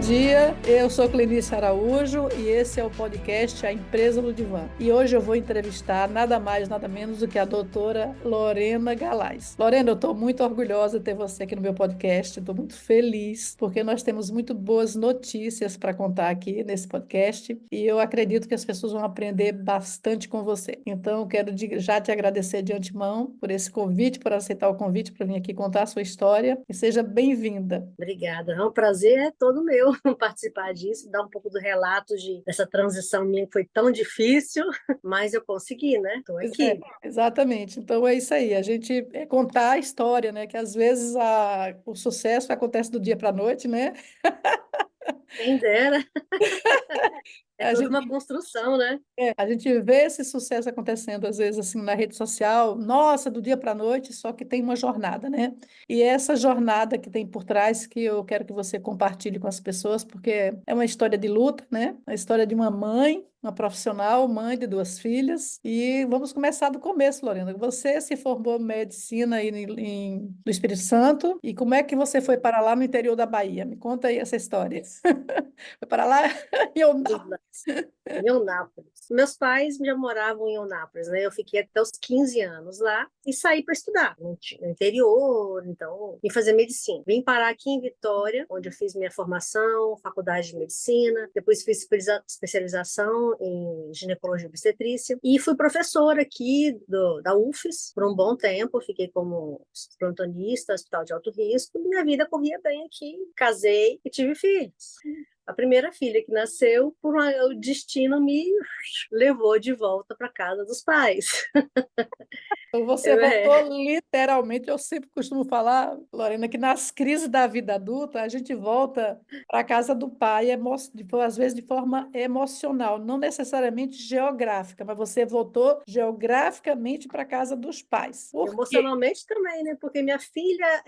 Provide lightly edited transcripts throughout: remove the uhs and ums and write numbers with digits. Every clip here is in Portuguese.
dia, eu sou Clenice Araújo e esse é o podcast A Empresa do Divã. E hoje eu vou entrevistar nada mais, nada menos do que a doutora Lorena Galaz. Lorena, eu estou muito orgulhosa de ter você aqui no meu podcast, estou muito feliz, porque nós temos muito boas notícias para contar aqui nesse podcast e eu acredito que as pessoas vão aprender bastante com você. Então, eu quero já te agradecer de antemão por esse convite, por aceitar o convite para vir aqui contar a sua história e seja bem-vinda. Obrigada, é um prazer todo meu participar disso, dar um pouco do relato dessa transição minha que foi tão difícil, mas eu consegui, né? Estou aqui. Exatamente. Então é isso aí. A gente contar a história, né? Que às vezes o sucesso acontece do dia para a noite, né? Quem dera, é A toda uma gente, construção, né? a gente vê esse sucesso acontecendo, às vezes, assim, na rede social, nossa, do dia para a noite, só que tem uma jornada, né? E essa jornada que tem por trás, que eu quero que você compartilhe com as pessoas, porque é uma história de luta, né? A história de uma mãe, uma profissional, mãe de 2 filhas. E vamos começar do começo, Lorena. Você se formou em medicina aí no Espírito Santo, e como é que você foi para lá no interior da Bahia? Me conta aí essa história. Foi para lá e eu Em Eunápolis. Meus pais já moravam em Eunápolis, né? Eu fiquei até os 15 anos lá e saí para estudar no interior, então vim fazer medicina. Vim parar aqui em Vitória, onde eu fiz minha formação, faculdade de medicina, depois fiz especialização em ginecologia e obstetrícia e fui professora aqui da UFES por um bom tempo. Fiquei como plantonista, hospital de alto risco. Minha vida corria bem aqui, casei e tive filhos. A primeira filha que nasceu, o destino me levou de volta para casa dos pais. Então, você voltou literalmente. Eu sempre costumo falar, Lorena, que nas crises da vida adulta, a gente volta para a casa do pai, às vezes de forma emocional, não necessariamente geográfica, mas você voltou geograficamente para a casa dos pais. Por quê? Emocionalmente também, né? Porque minha filha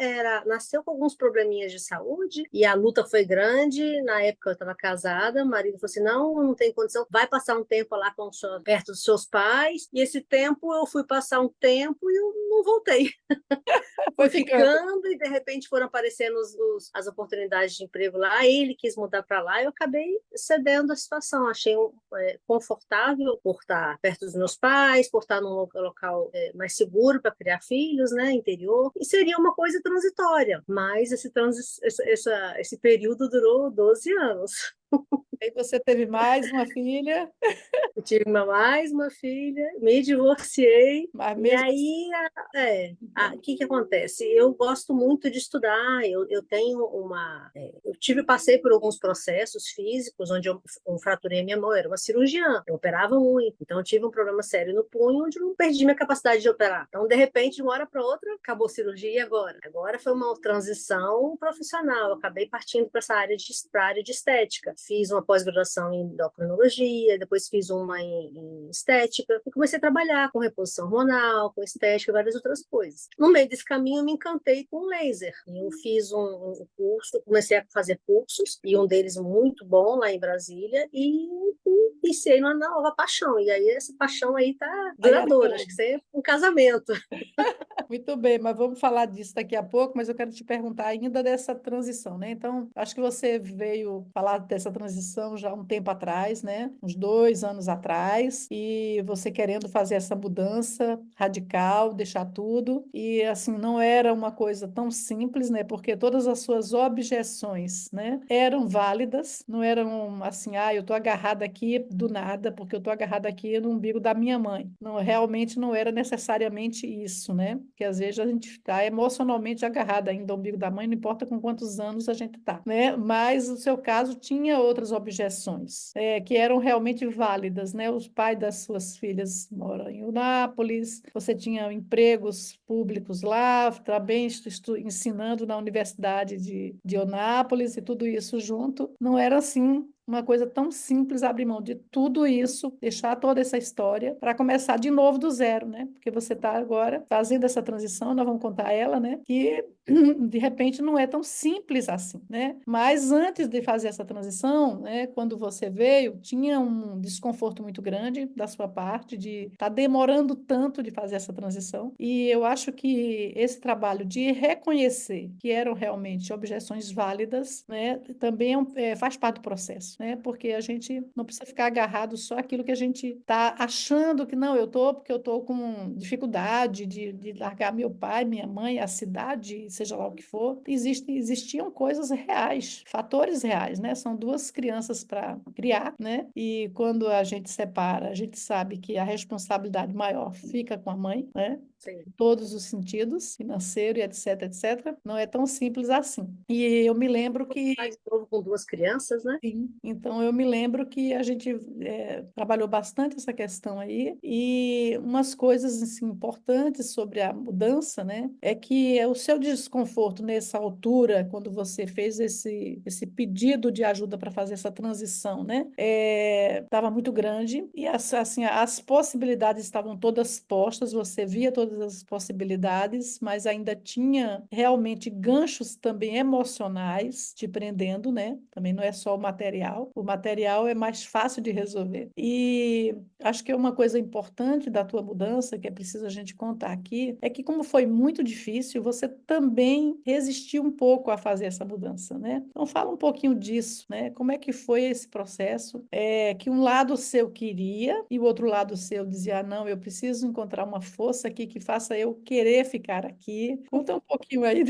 nasceu com alguns probleminhas de saúde e a luta foi grande. Na época eu estava casada, o marido falou assim: não tem condição, vai passar um tempo lá perto dos seus pais. E esse tempo eu fui passar um tempo e eu não voltei. Foi Fui ficando. ficando e de repente foram aparecendo as oportunidades de emprego lá. Ele quis mudar para lá e eu acabei cedendo a situação. Achei confortável por estar perto dos meus pais, por estar num local mais seguro para criar filhos, né, interior. E seria uma coisa transitória, mas esse período durou 12 anos. Aí você teve mais uma filha, Eu tive mais uma filha, me divorciei, mas e mesmo assim, aí o que acontece? Eu gosto muito de estudar, eu tenho passei por alguns processos físicos, onde eu fraturei a minha mão, era uma cirurgiã, eu operava muito, então eu tive um problema sério no punho, onde eu não perdi minha capacidade de operar. Então, de repente, de uma hora para outra, acabou a cirurgia e agora? Agora foi uma transição profissional, eu acabei partindo para essa área de estética. Fiz uma pós-graduação em endocrinologia, depois fiz uma em estética, e comecei a trabalhar com reposição hormonal, com estética e várias outras coisas. No meio desse caminho, eu me encantei com laser. Eu fiz um curso, comecei a fazer cursos, e um deles muito bom lá em Brasília, e iniciei uma nova paixão. E aí, essa paixão aí tá aí duradoura, acho que isso é um casamento. muito bem, mas vamos falar disso daqui a pouco, mas eu quero te perguntar ainda dessa transição, né? Então, acho que você veio falar dessa transição já há um tempo atrás, né? Uns 2 anos atrás, e você querendo fazer essa mudança radical, deixar tudo, e assim, não era uma coisa tão simples, né? Porque todas as suas objeções, né, eram válidas, não eram assim, eu tô agarrada aqui do nada, porque eu tô agarrada aqui no umbigo da minha mãe. Não, realmente não era necessariamente isso, né? Porque às vezes a gente está emocionalmente agarrada ainda ao umbigo da mãe, não importa com quantos anos a gente está, né? Mas o seu caso tinha outras objeções, que eram realmente válidas, né? Os pais das suas filhas moram em Eunápolis, você tinha empregos públicos lá, também ensinando na Universidade de Eunápolis e tudo isso junto, não era assim uma coisa tão simples, abrir mão de tudo isso, deixar toda essa história para começar de novo do zero, né? Porque você está agora fazendo essa transição, nós vamos contar ela, né? Que de repente não é tão simples assim, né? Mas antes de fazer essa transição, né, quando você veio, tinha um desconforto muito grande da sua parte de estar demorando tanto de fazer essa transição. E eu acho que esse trabalho de reconhecer que eram realmente objeções válidas, né, também faz parte do processo, né? Porque a gente não precisa ficar agarrado só aquilo que a gente está achando que não, eu tô porque eu tô com dificuldade de largar meu pai, minha mãe, a cidade, seja lá o que for. Existiam coisas reais, fatores reais, né? São duas crianças para criar, né? E quando a gente separa, a gente sabe que a responsabilidade maior fica com a mãe, né? Sim. Em todos os sentidos, financeiro e etc, etc. Não é tão simples assim. E eu me lembro que Pai de novo com duas crianças, né? sim, então eu me lembro que a gente trabalhou bastante essa questão aí, e umas coisas assim, importantes sobre a mudança, né, é que o seu desconforto nessa altura, quando você fez esse pedido de ajuda para fazer essa transição, né, estava muito grande, e assim, as possibilidades estavam todas postas, você via todas as possibilidades, mas ainda tinha realmente ganchos também emocionais te prendendo, né? Também não é só o material é mais fácil de resolver. E acho que é uma coisa importante da tua mudança, que é preciso a gente contar aqui, é que como foi muito difícil, você também resistiu um pouco a fazer essa mudança, né? Então fala um pouquinho disso, né? Como é que foi esse processo? Que um lado seu queria e o outro lado seu dizia, ah, não, eu preciso encontrar uma força aqui que faça eu querer ficar aqui. Conta um pouquinho aí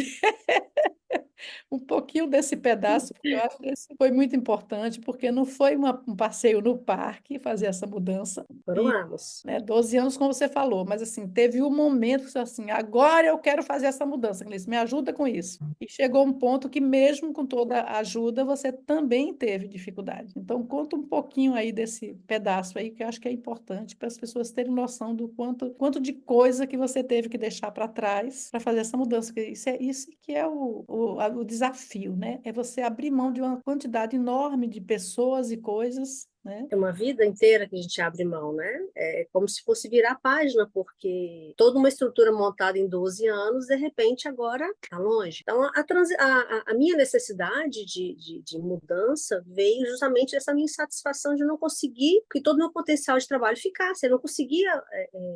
um pouquinho desse pedaço, porque eu acho que esse foi muito importante, porque não foi um passeio no parque fazer essa mudança, Foram e, anos. né, 12 anos, como você falou, mas assim, teve um momento que assim, agora eu quero fazer essa mudança, Gleice, me ajuda com isso. E chegou um ponto que mesmo com toda a ajuda, você também teve dificuldade. Então, conta um pouquinho aí desse pedaço aí, que eu acho que é importante para as pessoas terem noção do quanto de coisa que você teve que deixar para trás para fazer essa mudança, porque isso que é o desafio, né? É você abrir mão de uma quantidade enorme de pessoas e coisas, né? É uma vida inteira que a gente abre mão, né? É como se fosse virar a página, porque toda uma estrutura montada em 12 anos, de repente, agora está longe. Então, a minha necessidade de mudança veio justamente dessa minha insatisfação de não conseguir que todo o meu potencial de trabalho ficasse. Eu não conseguia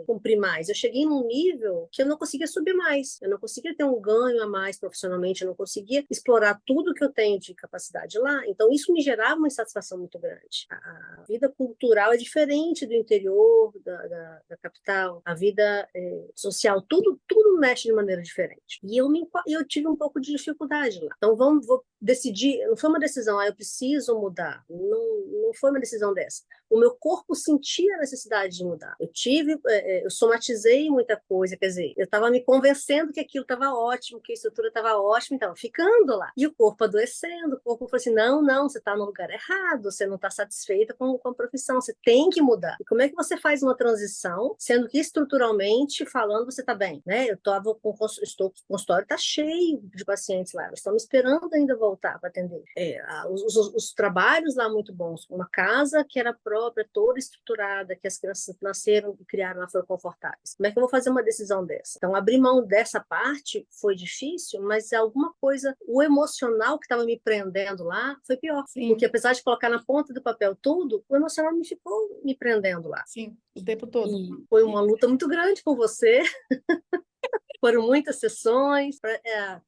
cumprir mais. Eu cheguei num nível que eu não conseguia subir mais. Eu não conseguia ter um ganho a mais profissionalmente. Eu não conseguia explorar tudo que eu tenho de capacidade lá. Então, isso me gerava uma insatisfação muito grande. A vida cultural é diferente do interior, da capital. A vida social, tudo mexe de maneira diferente. E eu tive um pouco de dificuldade lá. Então, vou decidir. Não foi uma decisão, eu preciso mudar. Não foi uma decisão dessa. O meu corpo sentia a necessidade de mudar. Eu somatizei muita coisa, quer dizer, eu estava me convencendo que aquilo estava ótimo, que a estrutura estava ótima, então ficando lá. E o corpo adoecendo, o corpo falou assim: não, você está no lugar errado, você não está satisfeita com a profissão, você tem que mudar. E como é que você faz uma transição, sendo que estruturalmente falando você está bem, né? O consultório está cheio de pacientes lá, eles estão me esperando ainda voltar para atender. Os trabalhos lá muito bons, uma casa que era própria, toda estruturada, que as crianças nasceram e criaram lá, foram confortáveis. Como é que eu vou fazer uma decisão dessa? Então, abrir mão dessa parte foi difícil, mas alguma coisa, o emocional que estava me prendendo lá foi pior. Sim, Porque apesar de colocar na ponta do papel tudo, o emocional me ficou me prendendo lá. sim, o tempo todo. E foi uma luta muito grande com você. Foram muitas sessões para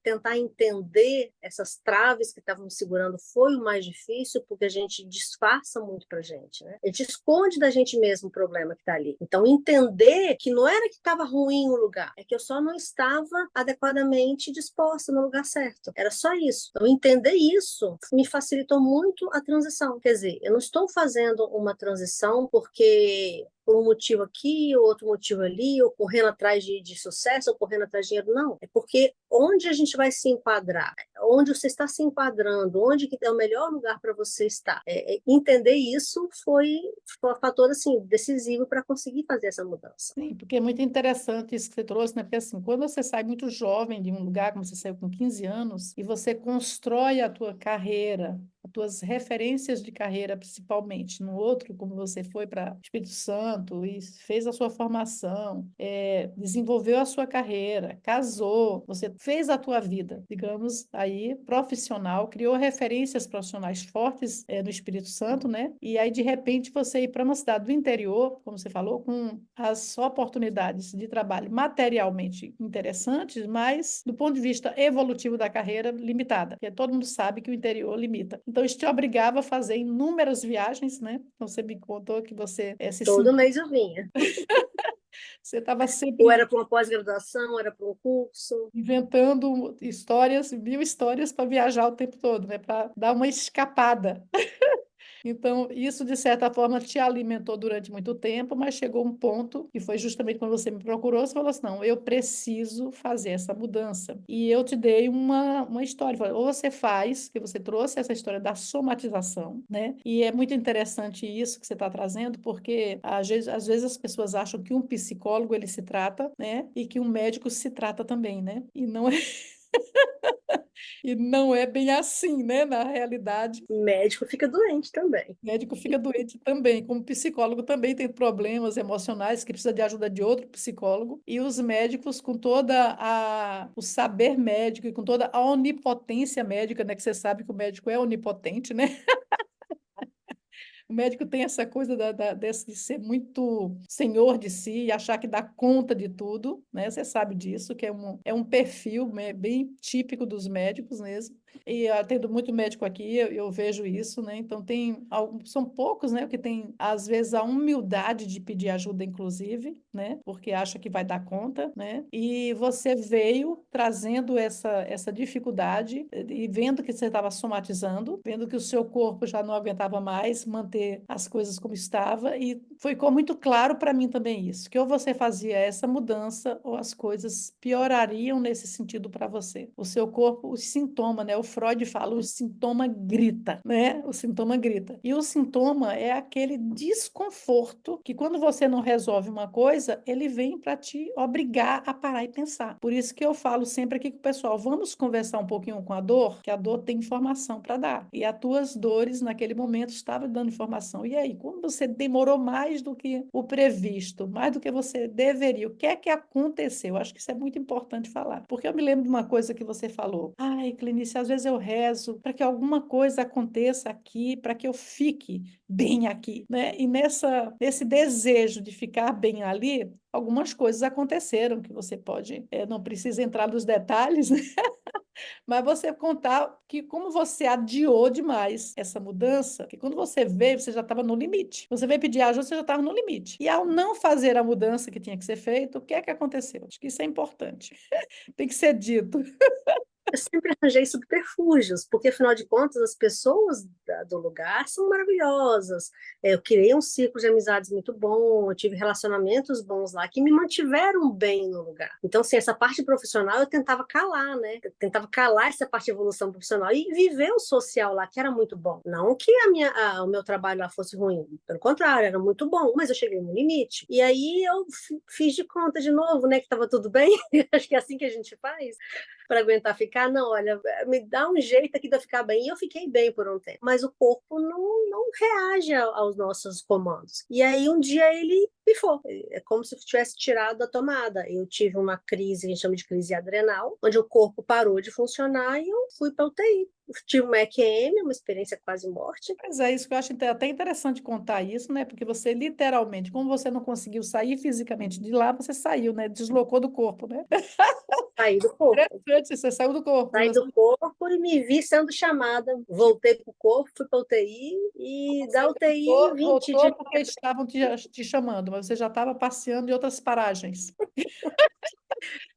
tentar entender essas traves que estavam me segurando. Foi o mais difícil, porque a gente disfarça muito para a gente, né? A gente esconde da gente mesmo o problema que está ali. Então, entender que não era que estava ruim o lugar, é que eu só não estava adequadamente disposta no lugar certo. Era só isso. Então, entender isso me facilitou muito a transição. Quer dizer, eu não estou fazendo uma transição porque por um motivo aqui, outro motivo ali, ou correndo atrás de sucesso, ou correndo atrás de dinheiro. Não, é porque onde a gente vai se enquadrar, onde você está se enquadrando, onde que é o melhor lugar para você estar. Entender isso foi um fator assim, decisivo para conseguir fazer essa mudança. Sim, porque é muito interessante isso que você trouxe, né? Porque assim, quando você sai muito jovem de um lugar, como você saiu com 15 anos, e você constrói a tua carreira, a tuas referências de carreira, principalmente. No outro, como você foi para Espírito Santo e fez a sua formação, desenvolveu a sua carreira, casou, você fez a tua vida, digamos, aí profissional, criou referências profissionais fortes no Espírito Santo, né? E aí, de repente, você ir para uma cidade do interior, como você falou, com as oportunidades de trabalho materialmente interessantes, mas do ponto de vista evolutivo da carreira, limitada, porque todo mundo sabe que o interior limita. Então, isso te obrigava a fazer inúmeras viagens, né? Então, você me contou que você se Todo mês eu vinha. você estava Ou sempre era para uma pós-graduação, ou era para um curso. inventando histórias, mil histórias para viajar o tempo todo, né? Para dar uma escapada. Então, isso, de certa forma, te alimentou durante muito tempo, mas chegou um ponto, e foi justamente quando você me procurou, você falou assim, não, eu preciso fazer essa mudança. E eu te dei uma história, falei, ou você faz, que você trouxe essa história da somatização, né? E é muito interessante isso que você está trazendo, porque às vezes as pessoas acham que um psicólogo, ele se trata, né? E que um médico se trata também, né? E não é bem assim, né? Na realidade, O médico fica doente também. o médico fica doente também, como psicólogo também tem problemas emocionais que precisa de ajuda de outro psicólogo. E os médicos, com toda o saber médico e com toda a onipotência médica, né? Que você sabe que o médico é onipotente, né? O médico tem essa coisa de ser muito senhor de si e achar que dá conta de tudo, né? Você sabe disso, que é um perfil, né, bem típico dos médicos mesmo. E eu atendo muito médico aqui, eu vejo isso, né? Então são poucos, né, que tem às vezes a humildade de pedir ajuda, inclusive, né? Porque acha que vai dar conta, né? E você veio trazendo essa dificuldade e vendo que você estava somatizando, vendo que o seu corpo já não aguentava mais manter as coisas como estava e ficou muito claro para mim também isso, que ou você fazia essa mudança ou as coisas piorariam nesse sentido para você. O seu corpo, o sintoma, né? O Freud fala, o sintoma grita, né? O sintoma grita. E o sintoma é aquele desconforto que quando você não resolve uma coisa, ele vem para te obrigar a parar e pensar. Por isso que eu falo sempre aqui com o pessoal, vamos conversar um pouquinho com a dor, que a dor tem informação para dar. E as tuas dores naquele momento estavam dando informação. E aí, como você demorou mais do que o previsto, mais do que você deveria, o que é que aconteceu? Acho que isso é muito importante falar. Porque eu me lembro de uma coisa que você falou. Ai, Clinice, às vezes eu rezo para que alguma coisa aconteça aqui, para que eu fique bem aqui, né? E nesse desejo de ficar bem ali, algumas coisas aconteceram que você pode, não precisa entrar nos detalhes, né? Mas você contar que como você adiou demais essa mudança, que quando você veio, você já estava no limite. Você veio pedir ajuda, você já estava no limite. E ao não fazer a mudança que tinha que ser feita, o que é que aconteceu? Acho que isso é importante. Tem que ser dito. Eu sempre arranjei subterfúgios, porque afinal de contas as pessoas do lugar são maravilhosas. Eu criei um círculo de amizades muito bom, eu tive relacionamentos bons lá que me mantiveram bem no lugar. Então, assim, essa parte profissional eu tentava calar, né? Eu tentava calar essa parte de evolução profissional e viver o social lá, que era muito bom. Não que o meu trabalho lá fosse ruim, pelo contrário, era muito bom, mas eu cheguei no limite. E aí eu fiz de conta de novo, né, que estava tudo bem. Acho que é assim que a gente faz para aguentar ficar, não, olha, me dá um jeito aqui de eu ficar bem. E eu fiquei bem por um tempo, mas o corpo não reage aos nossos comandos. E aí um dia ele pifou, é como se tivesse tirado da tomada. Eu tive uma crise, a gente chama de crise adrenal, onde o corpo parou de funcionar e eu fui para UTI. Tive uma EQM, uma experiência quase morte. Mas é isso que eu acho até interessante contar isso, né? Porque você literalmente, como você não conseguiu sair fisicamente de lá, você saiu, né? Deslocou do corpo, né? Saí do corpo. Interessante, você saiu do corpo. Saí do corpo e me vi sendo chamada. Voltei para o corpo, fui para a UTI e Você da UTI voltou, 20 voltou dias. porque estavam te chamando, mas você já estava passeando em outras paragens.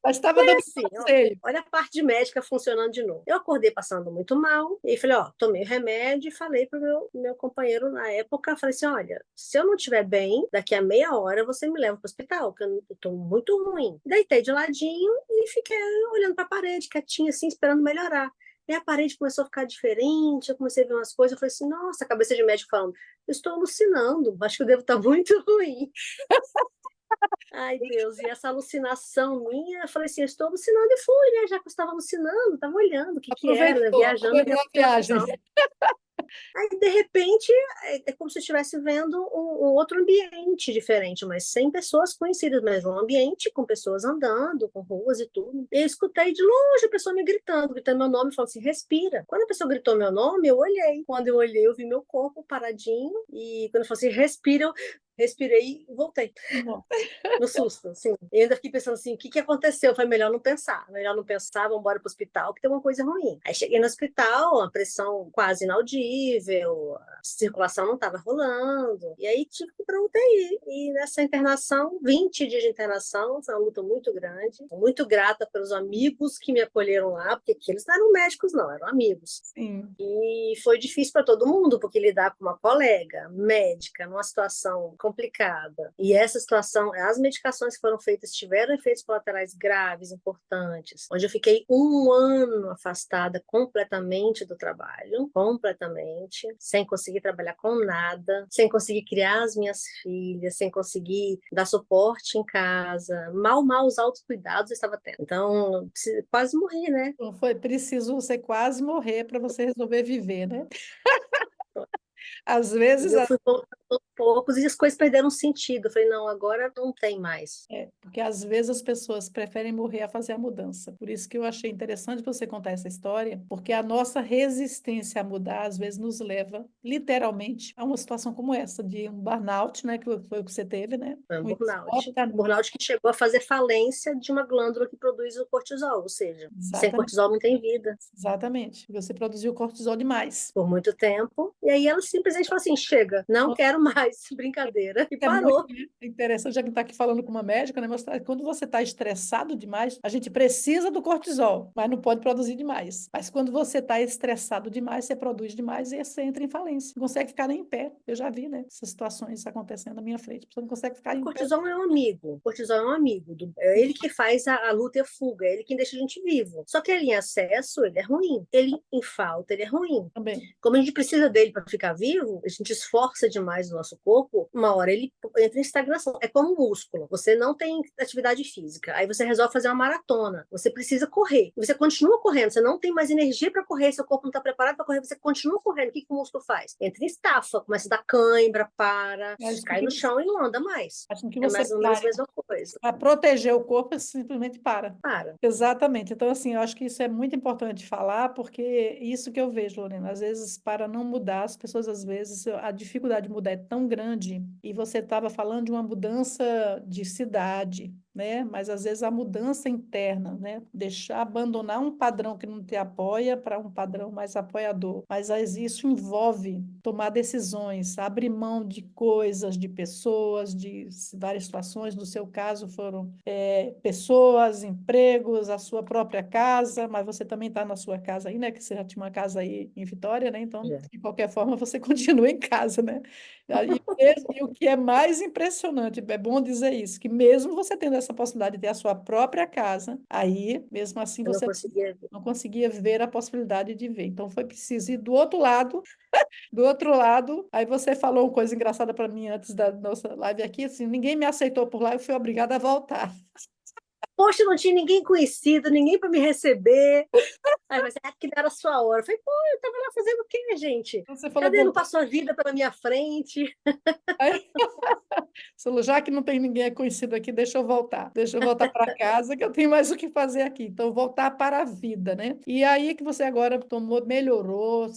Mas estava Foi dando assim, ó, passeio. olha a parte de médica funcionando de novo. Eu acordei passando muito mal, e aí falei, ó, tomei remédio e falei pro meu companheiro na época, falei assim, olha, se eu não estiver bem, daqui a meia hora você me leva para o hospital, porque eu tô muito ruim. Deitei de ladinho e fiquei olhando para a parede, quietinha assim, esperando melhorar. E a parede começou a ficar diferente, eu comecei a ver umas coisas, eu falei assim, nossa, cabeça de médico falando, eu estou alucinando, acho que eu devo estar muito ruim. Ai, Deus, e essa alucinação minha, eu falei assim, eu estou alucinando e fui, né? Já que eu estava alucinando, estava olhando o que que era, né? Aproveitou Viajando na minha a viagem. imaginação. Aí, de repente, é como se eu estivesse vendo um outro ambiente diferente, mas sem pessoas conhecidas, mas um ambiente com pessoas andando, com ruas e tudo. E eu escutei de longe a pessoa me gritando meu nome, falando assim, respira. Quando a pessoa gritou meu nome, eu olhei. Quando eu olhei, eu vi meu corpo paradinho, e quando eu falei assim, respira, eu respirei e voltei. Bom, No susto, assim. E ainda fiquei pensando assim, o que aconteceu? Foi melhor não pensar, vamos embora para o hospital, porque tem uma coisa ruim. Aí cheguei no hospital, a pressão quase inaudível, a circulação não estava rolando, e aí tive que ir para UTI. E nessa internação, 20 dias de internação, foi uma luta muito grande. Muito grata pelos amigos que me acolheram lá, porque eles não eram médicos, não, eram amigos. sim. E foi difícil para todo mundo, porque lidar com uma colega médica numa situação complicada. E essa situação, as medicações que foram feitas tiveram efeitos colaterais graves, importantes, onde eu fiquei 1 ano afastada completamente do trabalho, completamente, sem conseguir trabalhar com nada, sem conseguir criar as minhas filhas, sem conseguir dar suporte em casa, mal os autocuidados eu estava tendo. Então, quase morri, né? Então foi preciso você quase morrer para você resolver viver, né? Às E vezes, eu fui voltando aos poucos e as coisas perderam sentido. Eu falei, não, agora não tem mais. porque às vezes as pessoas preferem morrer a fazer a mudança. Por isso que eu achei interessante você contar essa história, porque a nossa resistência a mudar às vezes nos leva literalmente a uma situação como essa, de um burnout, né, que foi o que você teve, né? Foi um Um burnout. Um esgotamento. burnout que chegou a fazer falência de uma glândula que produz o cortisol, ou seja, sem Exatamente, cortisol não tem vida. exatamente. Você produziu cortisol demais. Por muito tempo. E aí ela simplesmente falou assim: chega, não quero mais, brincadeira. E É muito parou. interessante, já que está aqui falando com uma médica, né? Mostrar que quando você está estressado demais, a gente precisa do cortisol, mas não pode produzir demais. Mas quando você está estressado demais, você produz demais e você entra em falência. Não consegue ficar nem em pé. Eu já vi, né? Essas situações acontecendo na minha frente. Você não consegue ficar O em pé. cortisol é um amigo. O cortisol é um amigo. É ele que faz a luta e a fuga. É ele quem deixa a gente vivo. Só que ele em excesso, ele é ruim. Ele em falta, ele é ruim. Também. Como a gente precisa dele para ficar vivo, a gente esforça demais o nosso corpo, uma hora ele entra em estagnação. É como um músculo. Você não tem atividade física, aí você resolve fazer uma maratona. Você precisa correr. E você continua correndo, você não tem mais energia para correr, seu corpo não está preparado para correr, você continua correndo. O que o músculo faz? Entra em estafa, começa a dar cãibra, para, Mas cai no chão e não anda mais. acho que É você mais ou menos a para. mesma coisa. Para proteger o corpo, você simplesmente para. Para. Exatamente. Então, assim, eu acho que isso é muito importante falar, porque isso que eu vejo, Lorena, às vezes, para não mudar, as pessoas, às vezes, a dificuldade de mudar é tão grande, e você estava falando de uma mudança de cidade, né? Mas, às vezes, a mudança interna, né? Deixar, abandonar um padrão que não te apoia para um padrão mais apoiador. Mas isso envolve tomar decisões, abrir mão de coisas, de pessoas, de várias situações. No seu caso, foram pessoas, empregos, a sua própria casa, mas você também está na sua casa aí, né? Que você já tinha uma casa aí em Vitória, né? Então, É. de qualquer forma, você continua em casa, né? E o que é mais impressionante, é bom dizer isso, que mesmo você tendo essa possibilidade de ter a sua própria casa, aí, mesmo assim, Eu não você conseguia. não conseguia ver a possibilidade de ver. Então, foi preciso ir do outro lado. Do outro lado, aí você falou uma coisa engraçada para mim antes da nossa live aqui, assim, ninguém me aceitou por lá, eu fui obrigada a voltar. Poxa, não tinha ninguém conhecido, ninguém para me receber. Aí você, que não era a sua hora. Eu falei, pô, eu tava lá fazendo o quê, gente? Você falou, Cadê? Não bom, passou a vida pela minha frente? aí, você falou, já que não tem ninguém conhecido aqui, deixa eu voltar para casa, que eu tenho mais o que fazer aqui. Então, voltar para a vida, né? E aí que você agora tomou, melhorou,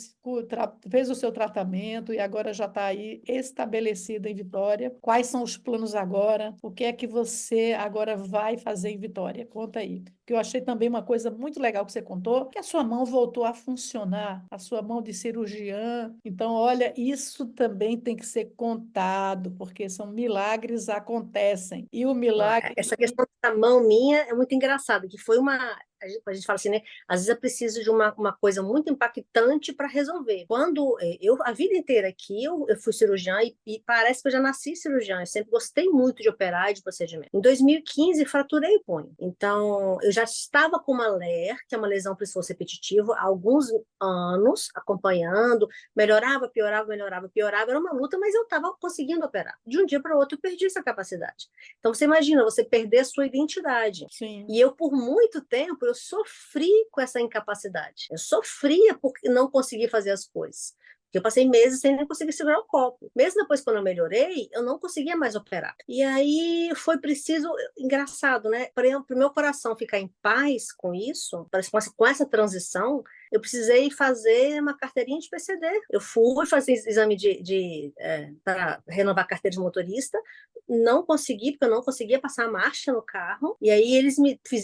fez o seu tratamento e agora já está aí estabelecida em Vitória. Quais são os planos agora? O que é que você agora vai fazer em Vitória? Conta aí. Que eu achei também uma coisa muito legal que você contou, que a sua mão voltou a funcionar, a sua mão de cirurgiã. Então, olha, isso também tem que ser contado, porque são milagres acontecem. E o milagre Essa questão da mão minha é muito engraçada, que foi uma. A gente fala assim, né? Às vezes é preciso de uma coisa muito impactante para resolver. Quando a vida inteira aqui, eu fui cirurgiã e parece que eu já nasci cirurgiã. Eu sempre gostei muito de operar e de procedimento. Em 2015, fraturei o punho. Então, eu já estava com uma LER, que é uma lesão por esforço repetitivo, há alguns anos, acompanhando, melhorava, piorava, melhorava, piorava. Era uma luta, mas eu estava conseguindo operar. De um dia para o outro, eu perdi essa capacidade. Então, você imagina, você perder a sua identidade. sim. E eu, por muito tempo, eu sofri com essa incapacidade. Eu sofria por não conseguir fazer as coisas. porque eu passei meses sem nem conseguir segurar o copo. Mesmo depois, quando eu melhorei, eu não conseguia mais operar. E aí foi preciso, engraçado, né? Para o meu coração ficar em paz com isso, com essa transição, eu precisei fazer uma carteirinha de PCD. Eu fui fazer exame para renovar a carteira de motorista, não consegui, porque eu não conseguia passar a marcha no carro. E aí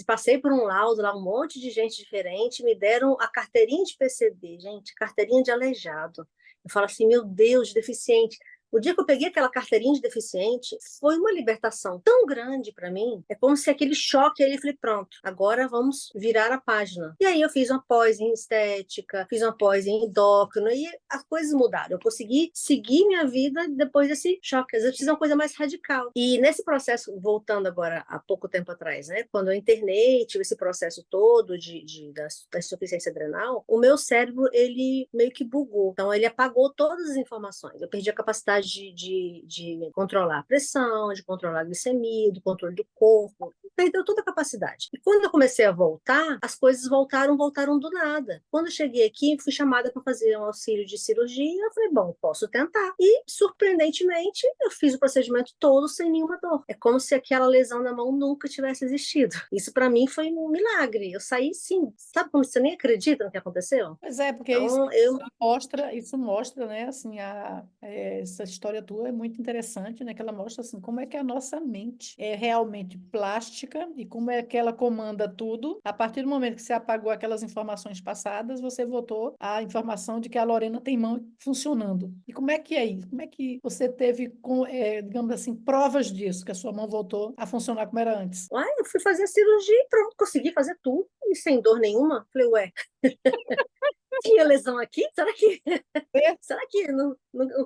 passei por um laudo lá, um monte de gente diferente, me deram a carteirinha de PCD, gente, carteirinha de aleijado. Eu falo assim, meu Deus, de deficiente. O dia que eu peguei aquela carteirinha de deficiente, foi uma libertação tão grande para mim. É como se aquele choque aí, eu falei, pronto, agora vamos virar a página. E aí eu fiz uma pós em estética, fiz uma pós em endócrino, e as coisas mudaram. Eu consegui seguir minha vida depois desse choque. Às vezes eu fiz uma coisa mais radical. E nesse processo, voltando agora há pouco tempo atrás, né, quando eu internei, tive esse processo todo da insuficiência adrenal, o meu cérebro, ele meio que bugou. Então, ele apagou todas as informações. Eu perdi a capacidade de controlar a pressão, de controlar a glicemia, do controle do corpo. Perdeu toda a capacidade. E quando eu comecei a voltar, as coisas voltaram do nada. Quando eu cheguei aqui, fui chamada para fazer um auxílio de cirurgia, eu falei, bom, posso tentar. E, surpreendentemente, eu fiz o procedimento todo sem nenhuma dor. É como se aquela lesão na mão nunca tivesse existido. Isso, para mim, foi um milagre. Eu saí, sim. Sabe como você nem acredita no que aconteceu? Pois é, porque Então, isso mostra, né, assim, essa história tua é muito interessante, né, que ela mostra, assim, como é que a nossa mente é realmente plástica e como é que ela comanda tudo. A partir do momento que você apagou aquelas informações passadas, você voltou à informação de que a Lorena tem mão funcionando. E como é que é isso? Como é que você teve, digamos assim, provas disso, que a sua mão voltou a funcionar como era antes? eu fui fazer a cirurgia e pronto, consegui fazer tudo, e sem dor nenhuma. Falei, ué, tinha lesão aqui? Será que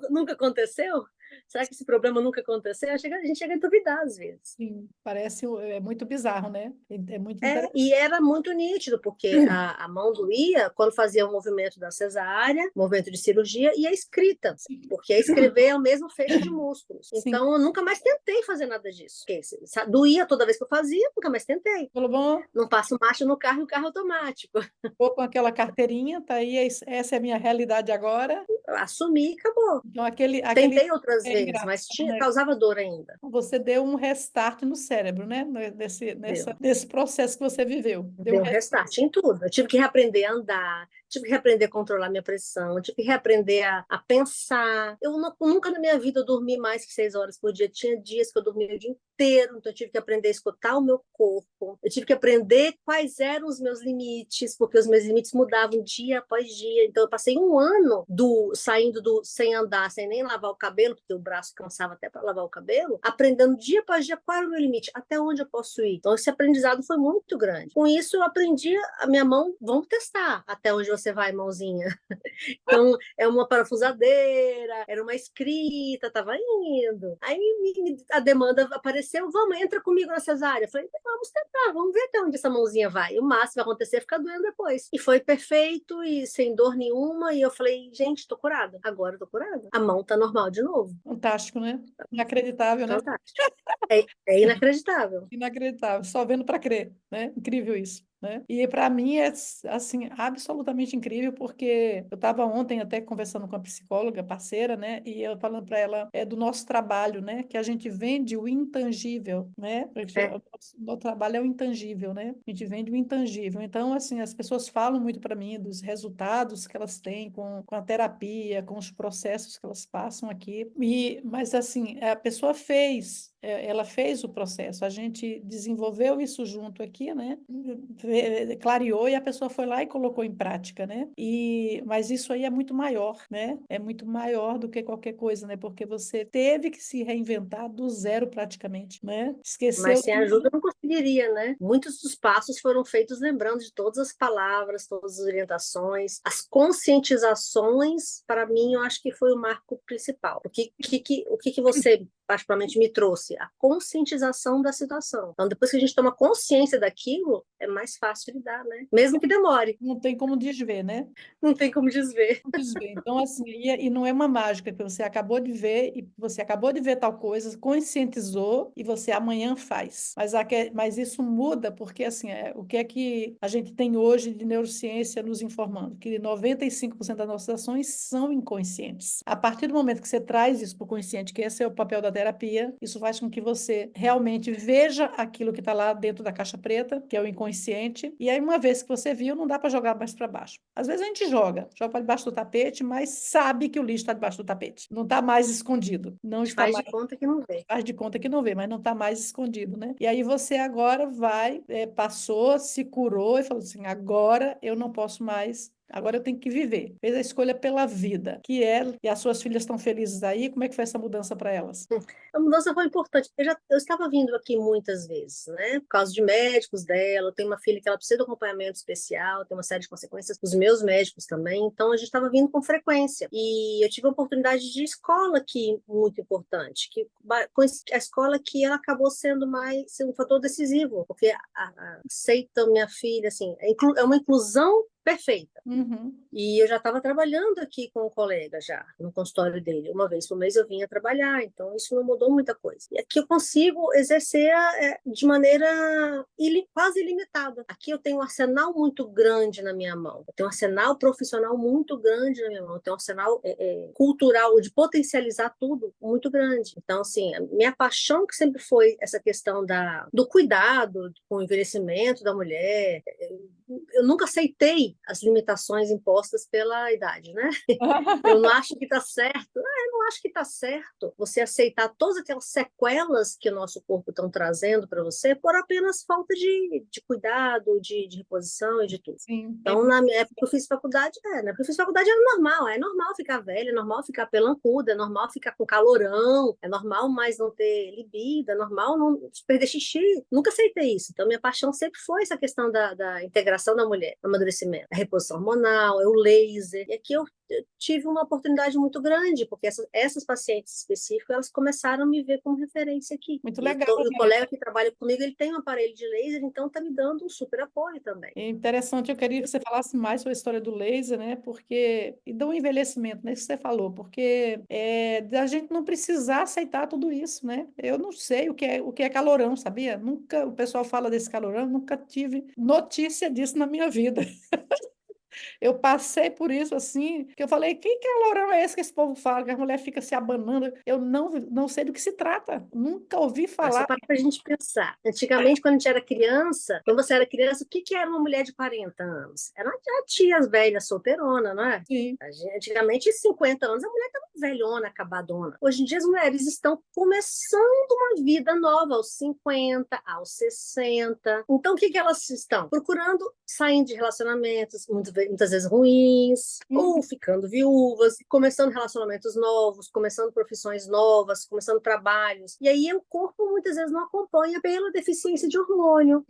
nunca aconteceu? Será que esse problema nunca aconteceu? A gente chega a duvidar às vezes. Sim, parece, é muito bizarro, né? É muito E era muito nítido, porque a mão doía quando fazia o movimento da cesárea, movimento de cirurgia, e a escrita, Sim, porque a escrever é o mesmo feixe de músculos. sim. Então, eu nunca mais tentei fazer nada disso. Porque, doía toda vez que eu fazia, nunca mais tentei. Falou, bom, Não passo marcha no carro e o carro é automático. vou com aquela carteirinha, tá aí, essa é a minha realidade agora. Eu assumi e acabou. Então, aquele Tentei outras é vezes, engraçado, mas né? causava dor ainda. Você deu um restart no cérebro, né? Deu. Nesse processo que você viveu. Deu um Deu um restart em tudo. Eu tive que reaprender a andar, tive que reaprender a controlar minha pressão, tive que reaprender a pensar. Nunca na minha vida eu dormi mais que 6 horas por dia. Tinha dias que eu dormia o dia inteiro, então eu tive que aprender a escutar o meu corpo. Eu tive que aprender quais eram os meus limites, porque os meus limites mudavam dia após dia. Então eu passei um ano saindo sem andar, sem nem lavar o cabelo, porque o braço cansava até para lavar o cabelo, aprendendo dia após dia qual era o meu limite, até onde eu posso ir. Então esse aprendizado foi muito grande. Com isso eu aprendi a minha mão, vamos testar até onde você vai, mãozinha. Então é uma parafusadeira, era uma escrita, estava indo. Aí a demanda apareceu, vamos, entra comigo na cesárea. Eu falei, vamos tentar, vamos ver até onde essa mãozinha vai. O máximo que vai acontecer é ficar doendo depois. E foi perfeito e sem dor nenhuma. E eu falei, gente, tô curada. Agora eu tô curada. A mão tá normal de novo. fantástico, né? Inacreditável, né? Fantástico. É inacreditável. Inacreditável, só vendo para crer, né? Incrível isso, né? E para mim é assim absolutamente incrível porque eu estava ontem até conversando com a psicóloga parceira, né? E eu falando para ela do nosso trabalho, né? Que a gente vende o intangível, né? É. O nosso trabalho é o intangível, né? A gente vende o intangível. Então, assim, as pessoas falam muito para mim dos resultados que elas têm com a terapia, com os processos que elas passam aqui. Mas assim, a pessoa ela fez o processo, a gente desenvolveu isso junto aqui, né? Clareou e a pessoa foi lá e colocou em prática, né? Mas isso aí é muito maior, né? É muito maior do que qualquer coisa, né? Porque você teve que se reinventar do zero praticamente, né? Esqueceu Mas sem ajuda eu não conseguiria, né? Muitos dos passos foram feitos lembrando de todas as palavras, todas as orientações, as conscientizações, para mim, eu acho que foi o marco principal. O que você particularmente me trouxe? A conscientização da situação. Então, depois que a gente toma consciência daquilo, é mais fácil lidar, né? Mesmo que demore. Não tem como desver, né? Não tem como desver. Desver. Então, assim, e não é uma mágica que você acabou de ver e você acabou de ver tal coisa, conscientizou e você amanhã faz. Mas isso muda porque, assim, o que é que a gente tem hoje de neurociência nos informando? Que 95% das nossas ações são inconscientes. A partir do momento que você traz isso para o consciente, que esse é o papel da terapia, isso faz com que você realmente veja aquilo que está lá dentro da caixa preta, que é o inconsciente, e aí uma vez que você viu, não dá para jogar mais para baixo. Às vezes a gente joga para debaixo do tapete, mas sabe que o lixo está debaixo do tapete. Não está mais escondido. Não A gente está faz de mais. conta que não vê. Faz de conta que não vê, mas não está mais escondido, né? E aí você agora vai, passou, se curou e falou assim: agora eu não posso mais. Agora eu tenho que viver. Fez a escolha pela vida, que é, e as suas filhas estão felizes aí. Como é que foi essa mudança para elas? A mudança foi importante. Eu estava vindo aqui muitas vezes, né? Por causa de médicos dela. Eu tenho uma filha que ela precisa de acompanhamento especial, tem uma série de consequências dos meus médicos também. Então a gente estava vindo com frequência. E eu tive a oportunidade de escola aqui muito importante, que a escola que ela acabou sendo um fator decisivo, porque aceita minha filha assim, é uma inclusão perfeita. Uhum. E eu já estava trabalhando aqui com um colega já, no consultório dele. Uma vez por mês eu vinha trabalhar, então isso não mudou muita coisa. E aqui eu consigo exercer de maneira quase ilimitada. Aqui eu tenho um arsenal muito grande na minha mão. Eu tenho um arsenal profissional muito grande na minha mão. Eu tenho um arsenal cultural de potencializar tudo muito grande. Então, assim, a minha paixão que sempre foi essa questão do cuidado com o envelhecimento da mulher. Eu nunca aceitei as limitações impostas pela idade, né? Eu não acho que está certo. Eu não acho que está certo você aceitar todas aquelas sequelas que o nosso corpo estão trazendo para você por apenas falta de cuidado, de reposição e de tudo. Sim, então, na minha época que eu fiz faculdade, na época que eu fiz faculdade era normal. É normal ficar velha, é normal ficar pelancuda, é normal ficar com calorão, é normal mais não ter libido, é normal não perder xixi. Nunca aceitei isso. Então, minha paixão sempre foi essa questão da integração da mulher, o amadurecimento, a reposição hormonal, o laser. E aqui eu tive uma oportunidade muito grande, porque essas pacientes específicas, elas começaram a me ver como referência aqui. muito legal. E o colega que trabalha comigo, ele tem um aparelho de laser, então está me dando um super apoio também. É interessante, eu queria que você falasse mais sobre a história do laser, né? Porque, e do envelhecimento, né? Isso que você falou, porque a gente não precisar aceitar tudo isso, né? Eu não sei o que é calorão, sabia? Nunca, o pessoal fala desse calorão, nunca tive notícia disso na minha vida. Eu passei por isso assim, que eu falei, que calorão é esse que esse povo fala, que a mulher fica se abanando? Eu não sei do que se trata, nunca ouvi Só falar. para a gente pensar. Antigamente, quando a gente era criança, quando você era criança, o que era uma mulher de 40 anos? Era uma tia velha, solteirona, não é? Sim. Antigamente, 50 anos, a mulher estava velhona, acabadona. Hoje em dia, as mulheres estão começando uma vida nova, aos 50, aos 60. Então, o que elas estão? Procurando sair de relacionamentos, muitas vezes ruins, ou ficando viúvas, começando relacionamentos novos, começando profissões novas, começando trabalhos. E aí o corpo muitas vezes não acompanha pela deficiência de hormônio,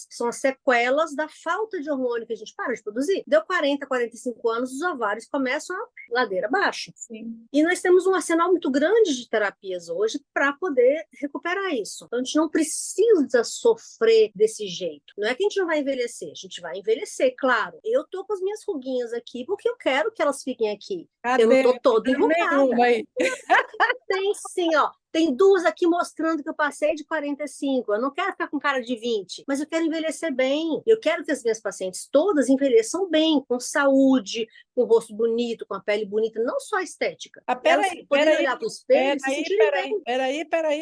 são as sequelas da falta de hormônio que a gente para de produzir. Deu 40, 45 anos, os ovários começam a ladeira abaixo. Sim. E nós temos um arsenal muito grande de terapias hoje para poder recuperar isso. Então a gente não precisa sofrer desse jeito. Não é que a gente não vai envelhecer, a gente vai envelhecer, claro. Eu tô com as minhas ruguinhas aqui porque eu quero que elas fiquem aqui. Cadê? Eu não tô toda enrugada. Aí. Tem sim, ó. Tem duas aqui mostrando que eu passei de 45. Eu não quero ficar com cara de 20, mas eu quero envelhecer bem. Eu quero que as minhas pacientes todas envelheçam bem, com saúde, com o rosto bonito, com a pele bonita, não só a estética. Elas poderem olhar para o espelho e se sentirem bem.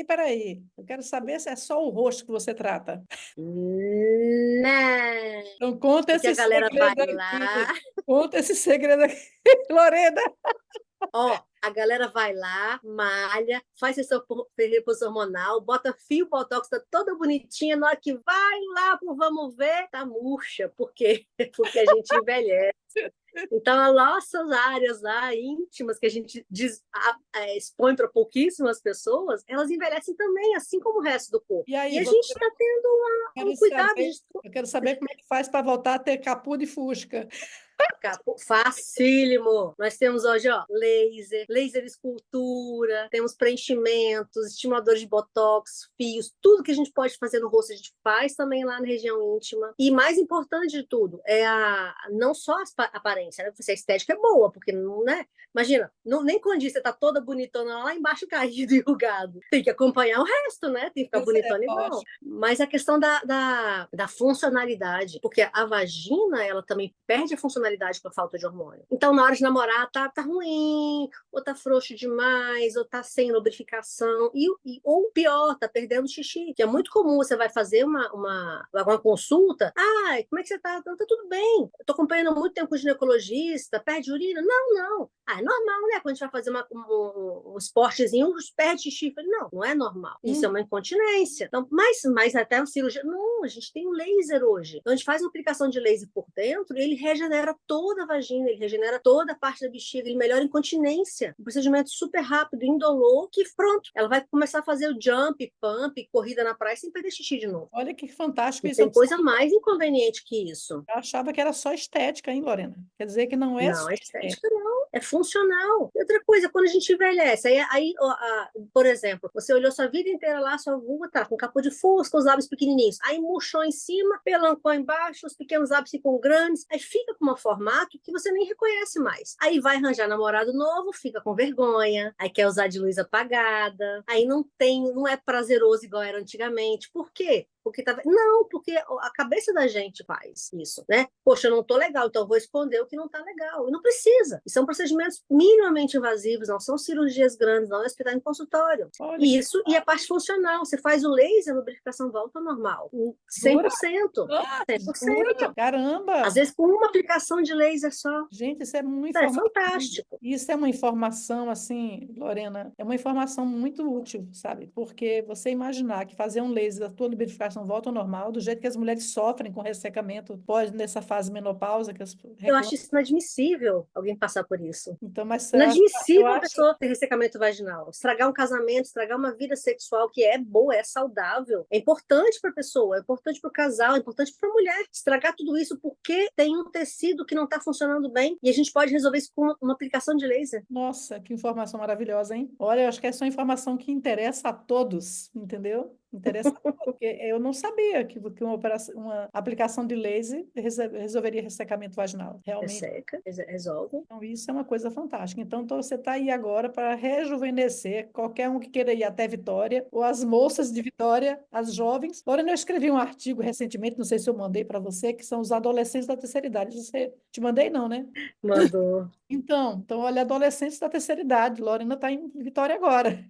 Peraí. Eu quero saber se é só o rosto que você trata. Não. Então conta Porque esse a galera vai segredo lá. aqui. Conta esse segredo aqui, Lorena. Ó, a galera vai lá, malha, faz reposição hormonal, bota fio botox, tá toda bonitinha. Na hora que vai lá pro vamos ver, tá murcha. Por quê? Porque a gente envelhece. Então, as nossas áreas lá íntimas, que a gente expõe para pouquíssimas pessoas, elas envelhecem também, assim como o resto do corpo. E E aí, a você gente está tendo quero um cuidado saber, de eu quero saber como é que faz para voltar a ter capu de fusca. facílimo. Nós temos hoje, ó, laser escultura, temos preenchimentos, estimuladores de botox, fios, tudo que a gente pode fazer no rosto, a gente faz também lá na região íntima. E mais importante de tudo, é não só a aparência, né? Porque a estética é boa, porque não, né? Imagina, nem quando você tá toda bonitona lá embaixo caído e rugado. Tem que acompanhar o resto, né? Tem que ficar Pois é, bonitona igual. lógico. Mas a questão da funcionalidade, porque a vagina, ela também perde a funcionalidade com a falta de hormônio. Então, na hora de namorar, tá ruim, ou tá frouxo demais, ou tá sem lubrificação, ou pior, tá perdendo xixi, que é muito comum, você vai fazer uma consulta, como é que você tá? Não, tá tudo bem, eu tô acompanhando há muito tempo com o ginecologista, perde urina? Não. É normal, né? Quando a gente vai fazer um esportezinho, perde xixi. Eu falei, não é normal. Isso é uma incontinência. Então, mas até a cirurgia... Não, a gente tem um laser hoje. Então, a gente faz uma aplicação de laser por dentro e ele regenera toda a vagina, ele regenera toda a parte da bexiga, ele melhora a incontinência. Um procedimento super rápido, indolor, que pronto, ela vai começar a fazer o jump, pump, corrida na praia sem perder xixi de novo. Olha que fantástico Não isso. tem coisa mais inconveniente que isso. Eu achava que era só estética, hein, Lorena? Quer dizer que não é Não, só é estética. estética não, é funcional. E outra coisa, quando a gente envelhece, por exemplo, você olhou sua vida inteira lá, sua vulva tá com capô de fusca, os lábios pequenininhos, aí murchou em cima, pelancou embaixo, os pequenos lábios ficam grandes, aí fica com um formato que você nem reconhece mais. Aí vai arranjar namorado novo, fica com vergonha, aí quer usar de luz apagada, aí não é prazeroso igual era antigamente. Por quê? Porque a cabeça da gente faz isso, né? Poxa, eu não tô legal, então eu vou esconder o que não tá legal. E não precisa. E são procedimentos minimamente invasivos, não são cirurgias grandes, não é hospital em consultório. Olha E que isso, e a parte funcional. Você faz o laser, a lubrificação volta ao normal. 100%. jura? 100%. Às Caramba! vezes com uma aplicação de laser só. Gente, isso é uma É informação. fantástico. Isso é uma informação, assim, Lorena, é uma informação muito útil, sabe? Porque você imaginar que fazer um laser, a tua lubrificação volta ao normal, do jeito que as mulheres sofrem com ressecamento, pode nessa fase menopausa, que as Eu acho reclamam. isso inadmissível, alguém passar por isso. Então, mas eu Inadmissível a acho, pessoa ter ressecamento vaginal. Estragar um casamento, estragar uma vida sexual que é boa, é saudável. É importante para a pessoa, é importante para o casal, é importante para a mulher. Estragar tudo isso porque tem um tecido que não está funcionando bem e a gente pode resolver isso com uma aplicação de laser. nossa, que informação maravilhosa, hein? Olha, eu acho que essa é uma informação que interessa a todos, entendeu? Interessa a todos, porque eu não sabia que uma aplicação de laser resolveria ressecamento vaginal. Realmente. Resseca, resolve. Então, isso é uma coisa fantástica. Então, você está aí agora para rejuvenescer qualquer um que queira ir até Vitória, ou as moças de Vitória, as jovens. Lorena, eu escrevi um artigo recentemente, não sei se eu mandei para você, que são os adolescentes da terceira idade. Você te mandei, não, né? Mandou. Então, olha, adolescentes da terceira idade. Lorena está em Vitória agora.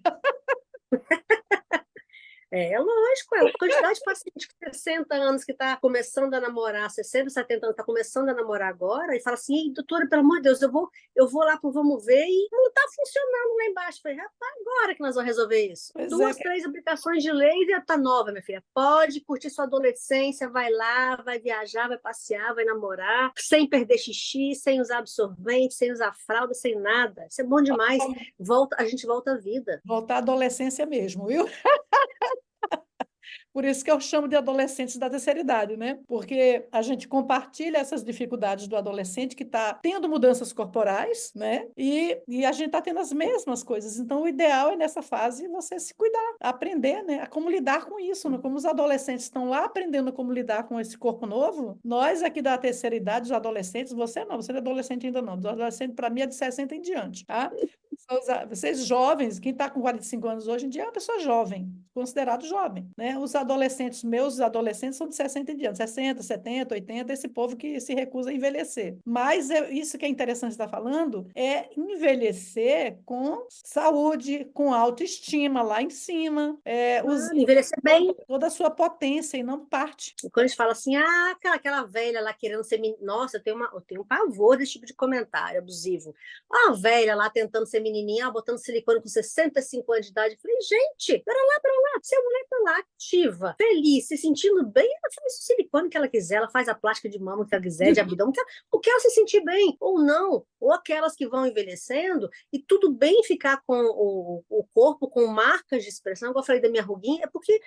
É lógico, é a quantidade de paciente que tem 60 anos que está começando a namorar, 60, 70 anos, está começando a namorar agora, e fala assim, ei, doutora, pelo amor de Deus, eu vou lá para o Vamos Ver e não está funcionando lá embaixo. Eu falei, rapaz, agora que nós vamos resolver isso. Pois é, 2, 3 aplicações de laser, está nova, minha filha. Pode curtir sua adolescência, vai lá, vai viajar, vai passear, vai namorar, sem perder xixi, sem usar absorvente, sem usar fralda, sem nada. Isso é bom demais. A gente volta à vida. voltar à adolescência mesmo, viu? Por isso que eu chamo de adolescentes da terceira idade, né? Porque a gente compartilha essas dificuldades do adolescente que está tendo mudanças corporais, né? E a gente está tendo as mesmas coisas. Então, o ideal é nessa fase você se cuidar, aprender, né? A como lidar com isso, né? Como os adolescentes estão lá aprendendo como lidar com esse corpo novo, nós aqui da terceira idade, os adolescentes, você não é adolescente ainda não. Os adolescentes, para mim, é de 60 em diante, tá? Vocês jovens, quem está com 45 anos hoje em dia é uma pessoa jovem, considerado jovem, né? Os adolescentes, meus adolescentes são de 60 em diante, 60, 70, 80, esse povo que se recusa a envelhecer. Mas isso que é interessante estar falando é envelhecer com saúde, com autoestima lá em cima, Envelhecer bem. toda a sua potência e não parte. E quando a gente fala assim, aquela velha lá querendo ser menina. Nossa, eu tenho um pavor desse tipo de comentário abusivo. Uma velha lá tentando ser menina menininha, botando silicone com 65 anos de idade. Eu falei, gente, pera lá, se a mulher tá lá ativa, feliz, se sentindo bem, ela faz o silicone que ela quiser, ela faz a plástica de mama que ela quiser, de abdômen, o que ela se sentir bem, ou não. Ou aquelas que vão envelhecendo, e tudo bem ficar com o corpo com marcas de expressão, igual eu falei da minha ruguinha, é porque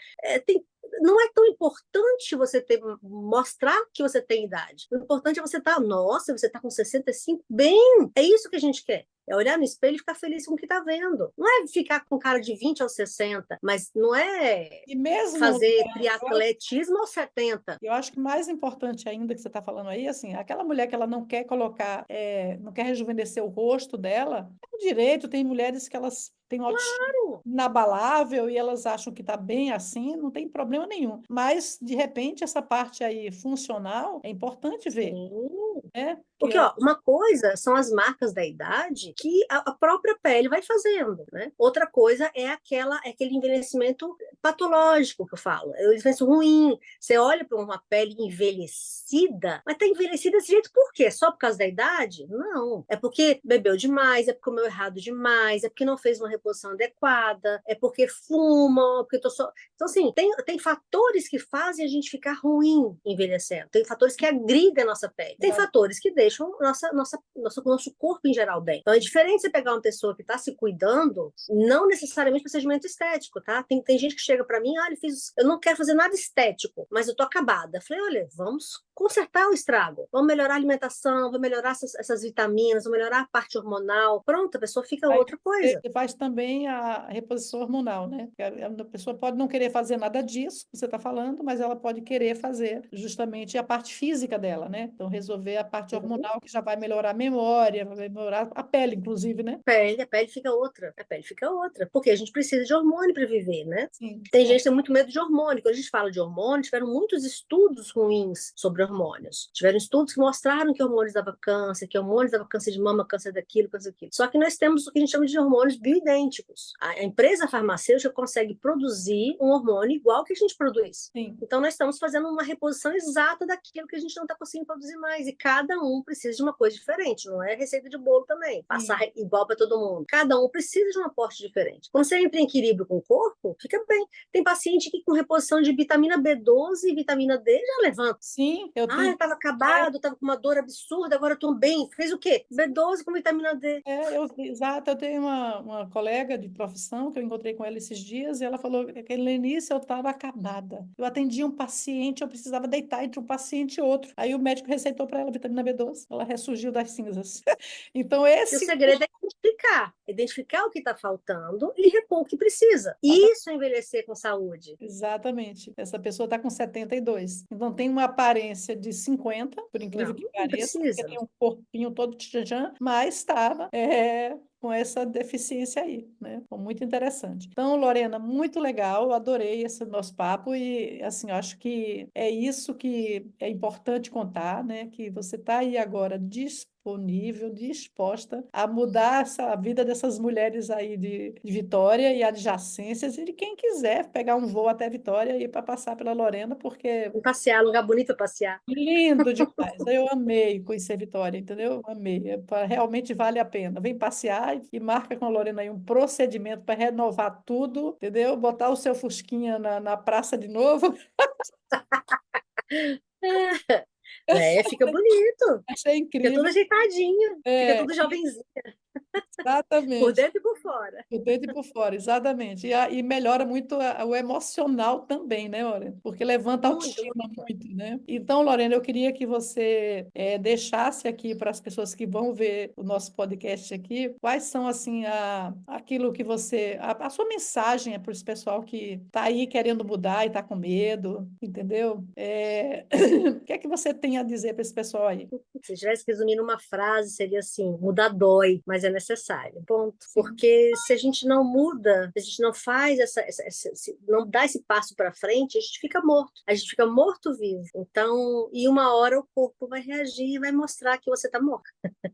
não é tão importante você mostrar que você tem idade. O importante é você estar, nossa, você está com 65, bem, é isso que a gente quer. É olhar no espelho e ficar feliz com o que está vendo. Não é ficar com cara de 20 aos 60, mas não é E mesmo, fazer triatletismo aos 70. eu acho que mais importante ainda que você está falando aí, assim, aquela mulher que ela não quer colocar, não quer rejuvenescer o rosto dela, é um direito, tem mulheres que elas têm autoestima Claro. inabalável e elas acham que está bem assim, não tem problema nenhum. Mas, de repente, essa parte aí funcional é importante ver, Sim. né? Porque, ó, uma coisa são as marcas da idade que a própria pele vai fazendo, né? Outra coisa é aquele envelhecimento patológico que eu falo, é o envelhecimento ruim. Você olha para uma pele envelhecida, mas tá envelhecida desse jeito por quê? Só por causa da idade? Não. É porque bebeu demais, é porque comeu errado demais, é porque não fez uma reposição adequada, é porque fuma, porque tô só... Então, assim, tem fatores que fazem a gente ficar ruim envelhecendo. Tem fatores que agridem a nossa pele. Tem fatores que deixam nosso corpo em geral bem. Então é diferente você pegar uma pessoa que está se cuidando, não necessariamente procedimento estético, tá? Tem gente que chega para mim, eu não quero fazer nada estético, mas eu tô acabada. Eu falei, olha, vamos consertar o estrago, vamos melhorar a alimentação, vamos melhorar essas vitaminas, vamos melhorar a parte hormonal. Pronto, a pessoa fica Aí outra coisa. você faz também a reposição hormonal, né? A pessoa pode não querer fazer nada disso que você está falando, mas ela pode querer fazer justamente a parte física dela, né? Então, resolver a parte Uhum. hormonal, que já vai melhorar a memória, vai melhorar a pele, inclusive, né? A pele fica outra. A pele fica outra. Porque a gente precisa de hormônio para viver, né? Sim. Tem gente que tem muito medo de hormônio. Quando a gente fala de hormônio, tiveram muitos estudos ruins sobre hormônios. Tiveram estudos que mostraram que hormônios davam câncer, que hormônios davam câncer de mama, câncer daquilo, câncer daquilo. Só que nós temos o que a gente chama de hormônios bioidênticos. A empresa farmacêutica consegue produzir um hormônio igual que a gente produz. Sim. Então, nós estamos fazendo uma reposição exata daquilo que a gente não está conseguindo produzir mais. E cada um precisa de uma coisa diferente. Não é receita de bolo também. Passar igual para todo mundo. Cada um precisa de um aporte diferente. Quando você entra em equilíbrio com o corpo, fica bem. Tem paciente que com reposição de vitamina B12 e vitamina D já levanta. Sim, eu Eu tenho. estava acabado, estava com uma dor absurda, agora eu estou bem. Fez o quê? B12 com vitamina D. Exato, eu tenho uma colega de profissão que eu encontrei com ela esses dias e ela falou que no início eu estava acabada. Eu atendia um paciente, eu precisava deitar entre um paciente e outro. Aí o médico receitou para ela vitamina B12, ela ressurgiu das cinzas. Então, E o esse. segredo é identificar o que está faltando e repor o que precisa. Isso é envelhecer com saúde. Exatamente. Essa pessoa está com 72. Então tem uma aparência de 50, por incrível que Não pareça, porque precisa. tem um corpinho todo tchanchã, mas estava com essa deficiência aí, né? Foi muito interessante. Então, Lorena, muito legal, eu adorei esse nosso papo e, assim, eu acho que é isso que é importante contar, né? Que você está aí agora disponível, disposta a mudar a vida dessas mulheres aí de Vitória e adjacências e de quem quiser pegar um voo até Vitória e ir para passar pela Lorena, porque Vamos passear, lugar bonito para passear. lindo demais. Eu amei conhecer Vitória, entendeu? Amei. Realmente vale a pena. Vem passear e marca com a Lorena aí um procedimento para renovar tudo, entendeu? Botar o seu Fusquinha na praça de novo. Fica bonito. Achei Fica tudo incrível. ajeitadinho. Fica É, tudo jovenzinho, por exatamente. dentro e por fora. Por dentro e por fora, exatamente. E melhora muito o emocional também, né, Lorena? Porque levanta a Muito, autoestima muito. muito, né? Então, Lorena, eu queria que você deixasse aqui para as pessoas que vão ver o nosso podcast aqui, quais são, assim, aquilo que você... A sua mensagem é para esse pessoal que está aí querendo mudar e está com medo, entendeu? O que é que você tem a dizer para esse pessoal aí? Se eu tivesse que resumir numa frase, seria assim: mudar dói, mas é necessário. Ponto. Sim, Porque se a gente não muda, se a gente não faz não dá esse passo para frente, a gente fica morto. A gente fica morto-vivo. Então, e uma hora o corpo vai reagir e vai mostrar que você está morto.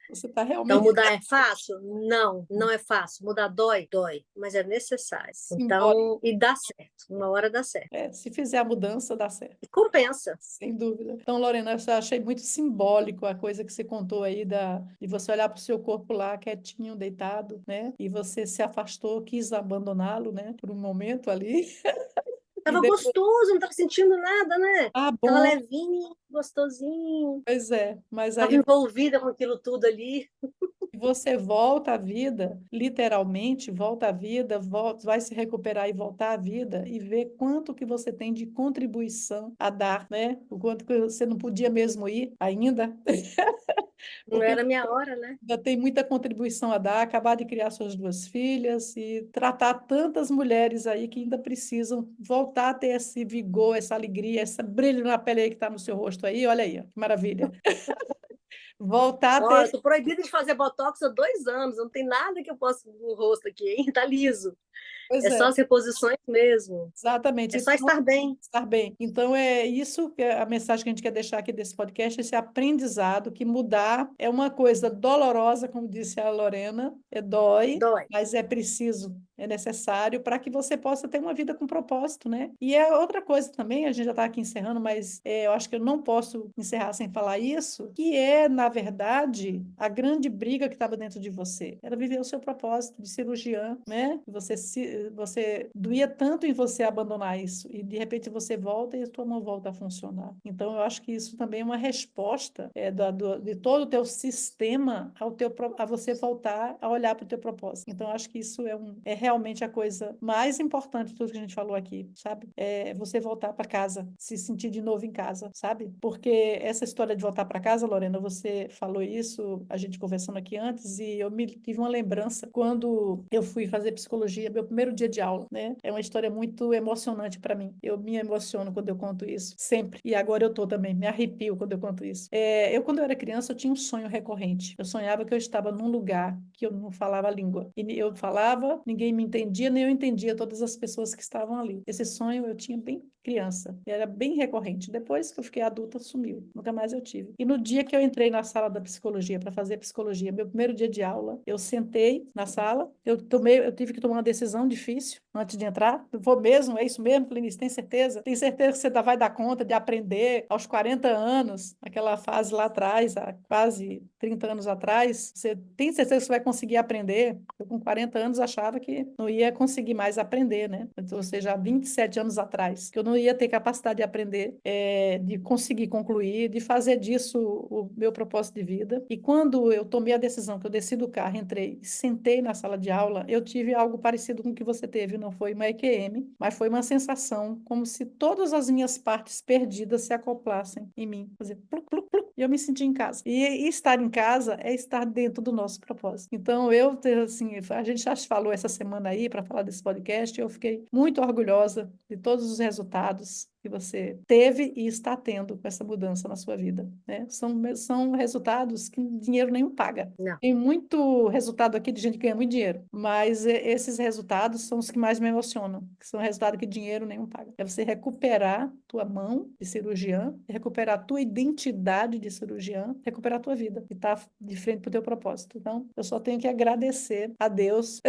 você está Então, realmente mudar é fácil? Não, não é fácil. Mudar dói? Dói, mas é necessário. simbólico. Então, e dá certo. Uma hora dá certo. Se fizer a mudança, dá certo. E compensa. Sem dúvida. Então, Lorena, eu achei muito simbólico a coisa que você contou aí de você olhar para o seu corpo lá, quietinho, deitado, né? E você se afastou, quis abandoná-lo, né? Por um momento ali. E Tava depois, gostoso, não tava sentindo nada, né? ah, Tava bom, levinho, gostosinho. pois é. Mas Tava aí envolvida com aquilo tudo ali. você volta à vida, literalmente volta à vida, volta, vai se recuperar e voltar à vida e ver quanto que você tem de contribuição a dar, né? O quanto que você não podia mesmo ir ainda, Não porque era minha hora, né? ainda tem muita contribuição a dar, acabar de criar suas duas filhas e tratar tantas mulheres aí que ainda precisam voltar a ter esse vigor, essa alegria, esse brilho na pele aí que está no seu rosto aí, olha aí, ó, que maravilha. Voltar a Olha, ter, eu tô proibida de fazer botox há 2 anos. Não tem nada que eu possa no rosto aqui, hein? Tá liso. pois É só é, as reposições mesmo. exatamente. É só Então, estar bem. estar bem. Então, é isso que é a mensagem que a gente quer deixar aqui desse podcast, esse aprendizado, que mudar é uma coisa dolorosa, como disse a Lorena, dói, Dói. mas é preciso, é necessário para que você possa ter uma vida com propósito, né? E é outra coisa também, a gente já está aqui encerrando, mas eu acho que eu não posso encerrar sem falar isso, que é, na verdade, a grande briga que estava dentro de você. Era viver o seu propósito de cirurgiã, né? Você doía tanto em você abandonar isso, e de repente você volta e a tua mão volta a funcionar. Então, eu acho que isso também é uma resposta de todo o teu sistema a você voltar a olhar para o teu propósito. Então, eu acho que isso é realmente a coisa mais importante de tudo que a gente falou aqui, sabe? É você voltar para casa, se sentir de novo em casa, sabe? Porque essa história de voltar para casa, Lorena, você falou isso, a gente conversando aqui antes, e eu me tive uma lembrança quando eu fui fazer psicologia, meu primeiro dia de aula, né? É uma história muito emocionante para mim. Eu me emociono quando eu conto isso, sempre. E agora eu tô também, me arrepio quando eu conto isso. Quando eu era criança, eu tinha um sonho recorrente. Eu sonhava que eu estava num lugar que eu não falava a língua. E eu falava, ninguém me entendia, nem eu entendia todas as pessoas que estavam ali. Esse sonho eu tinha bem criança. Era bem recorrente. Depois que eu fiquei adulta, sumiu. Nunca mais eu tive. E no dia que eu entrei na sala da psicologia para fazer psicologia, meu primeiro dia de aula, eu sentei na sala, eu tive que tomar uma decisão difícil antes de entrar. Eu vou mesmo, é isso mesmo, Clinice, tem certeza? Tem certeza que você vai dar conta de aprender aos 40 anos, naquela fase lá atrás, há quase 30 anos atrás? Você tem certeza que você vai conseguir aprender? Eu, com 40 anos, achava que não ia conseguir mais aprender, né? Ou seja, há 27 anos atrás, que eu não ia ter capacidade de aprender, de conseguir concluir, de fazer disso o meu propósito de vida. E quando eu tomei a decisão, que eu desci do carro, entrei, sentei na sala de aula, eu tive algo parecido com o que você teve, não foi uma EQM, mas foi uma sensação como se todas as minhas partes perdidas se acoplassem em mim. Fazer pluc, pluc, pluc, e eu me senti em casa. E estar em casa é estar dentro do nosso propósito. Então, assim, a gente já falou essa semana aí para falar desse podcast, eu fiquei muito orgulhosa de todos os resultados que você teve e está tendo com essa mudança na sua vida, né? São resultados que dinheiro nenhum paga. Não. Tem muito resultado aqui de gente que ganha muito dinheiro, mas esses resultados são os que mais me emocionam, que são resultados que dinheiro nenhum paga. É você recuperar tua mão de cirurgiã, recuperar tua identidade de cirurgiã, recuperar tua vida e estar de frente para o teu propósito. Então, eu só tenho que agradecer a Deus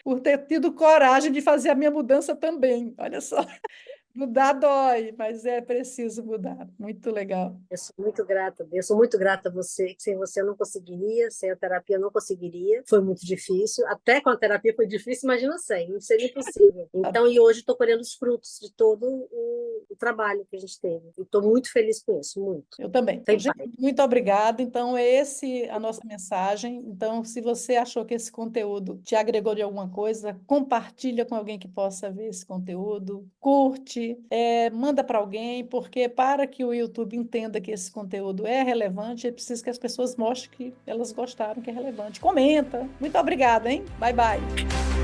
por ter tido coragem de fazer a minha mudança também. Olha só. Mudar dói, mas é preciso mudar. Muito legal. Eu sou muito grata, eu sou muito grata a você. Sem você eu não conseguiria, sem a terapia eu não conseguiria. Foi muito difícil. Até com a terapia foi difícil, imagina sem, não seria impossível. Tá? Então, e hoje estou colhendo os frutos de todo o trabalho que a gente teve. E estou muito feliz com isso, muito. Eu também. Então, Tem gente, pai. muito obrigada. Então, esse é a nossa mensagem. Então, se você achou que esse conteúdo te agregou de alguma coisa, compartilha com alguém que possa ver esse conteúdo, curte, manda para alguém, porque para que o YouTube entenda que esse conteúdo é relevante, é preciso que as pessoas mostrem que elas gostaram, que é relevante. Comenta. Muito obrigada, hein? Bye, bye.